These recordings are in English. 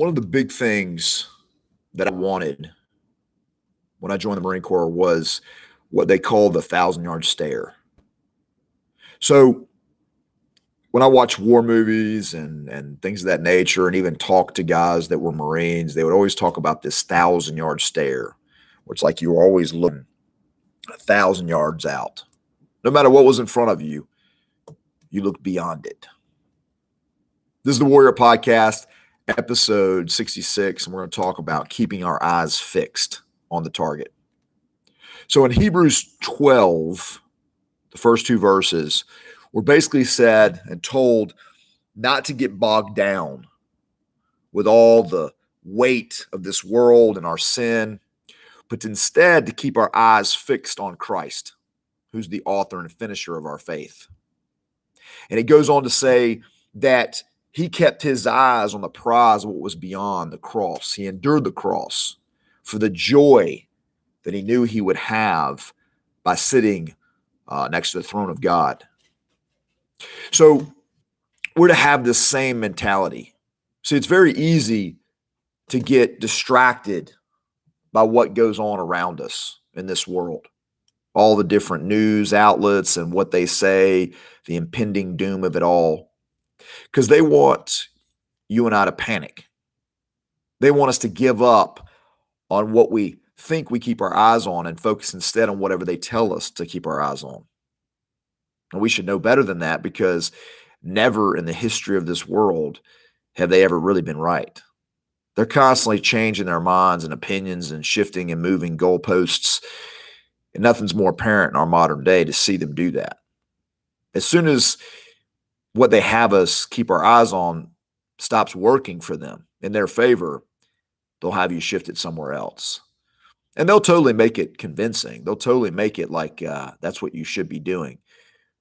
One of the big things that I wanted when I joined the Marine Corps was what they call the 1,000-yard stare. So when I watch war movies and things of that nature and even talk to guys that were Marines, they would always talk about this 1,000-yard stare, where it's like you were always looking 1,000 yards out. No matter what was in front of you, you looked beyond it. This is the Warrior Podcast, episode 66, and we're going to talk about keeping our eyes fixed on the target. So in Hebrews 12, the first two verses, we're basically said and told not to get bogged down with all the weight of this world and our sin, but instead to keep our eyes fixed on Christ, who's the author and finisher of our faith. And it goes on to say that he kept his eyes on the prize of what was beyond the cross. He endured the cross for the joy that he knew he would have by sitting next to the throne of God. So we're to have this same mentality. See, it's very easy to get distracted by what goes on around us in this world. All the different news outlets and what they say, the impending doom of it all. Because they want you and I to panic. They want us to give up on what we think we keep our eyes on and focus instead on whatever they tell us to keep our eyes on. And we should know better than that, because never in the history of this world have they ever really been right. They're constantly changing their minds and opinions and shifting and moving goalposts. And nothing's more apparent in our modern day to see them do that. As soon as what they have us keep our eyes on stops working for them in their favor, they'll have you shift it somewhere else. And they'll totally make it convincing. They'll totally make it like that's what you should be doing.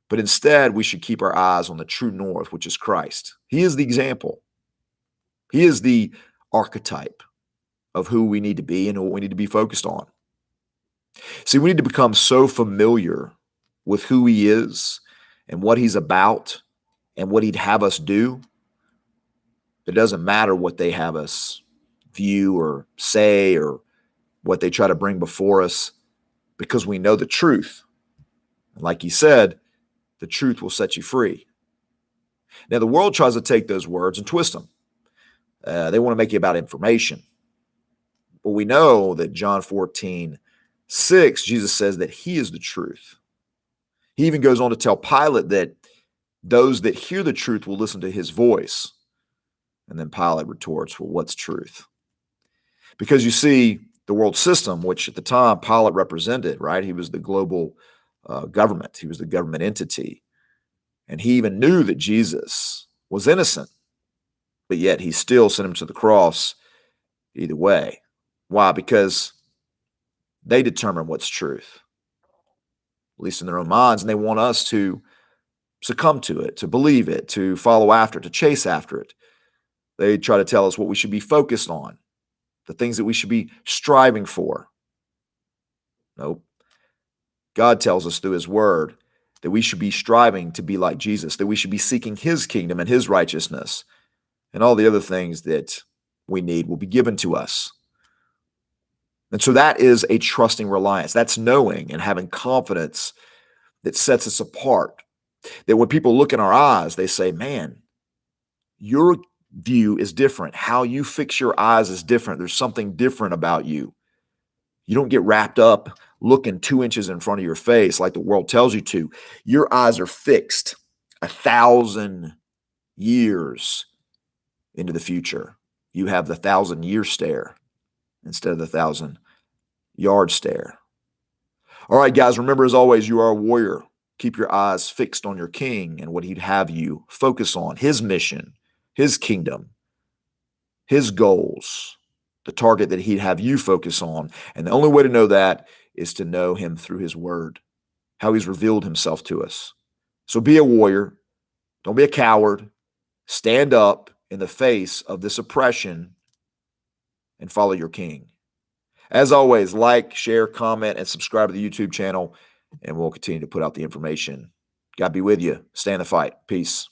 But instead, we should keep our eyes on the true north, which is Christ. He is the example. He is the archetype of who we need to be and what we need to be focused on. See, we need to become so familiar with who he is and what he's about and what he'd have us do. It doesn't matter what they have us view or say or what they try to bring before us, because we know the truth. And like he said, the truth will set you free. Now, the world tries to take those words and twist them. They want to make it about information. But we know that John 14:6, Jesus says that he is the truth. He even goes on to tell Pilate that those that hear the truth will listen to his voice. And then Pilate retorts, well, what's truth? Because you see, the world system, which at the time Pilate represented, right? He was the global government. He was the government entity. And he even knew that Jesus was innocent, but yet he still sent him to the cross either way. Why? Because they determine what's truth, at least in their own minds, and they want us to succumb to it, to believe it, to follow after it, to chase after it. They try to tell us what we should be focused on, the things that we should be striving for. Nope. God tells us through his word that we should be striving to be like Jesus, that we should be seeking his kingdom and his righteousness, and all the other things that we need will be given to us. And so that is a trusting reliance. That's knowing and having confidence that sets us apart. That when people look in our eyes, they say, man, your view is different. How you fix your eyes is different. There's something different about you. You don't get wrapped up looking 2 inches in front of your face like the world tells you to. Your eyes are fixed 1,000 years into the future. You have the 1,000-year stare instead of the 1,000-yard stare. All right, guys, remember, as always, you are a warrior. Keep your eyes fixed on your king and what he'd have you focus on, his mission, his kingdom, his goals, the target that he'd have you focus on. And the only way to know that is to know him through his word, how he's revealed himself to us. So be a warrior. Don't be a coward. Stand up in the face of this oppression and follow your king. As always, like, share, comment, and subscribe to the YouTube channel, and we'll continue to put out the information. God be with you. Stay in the fight. Peace.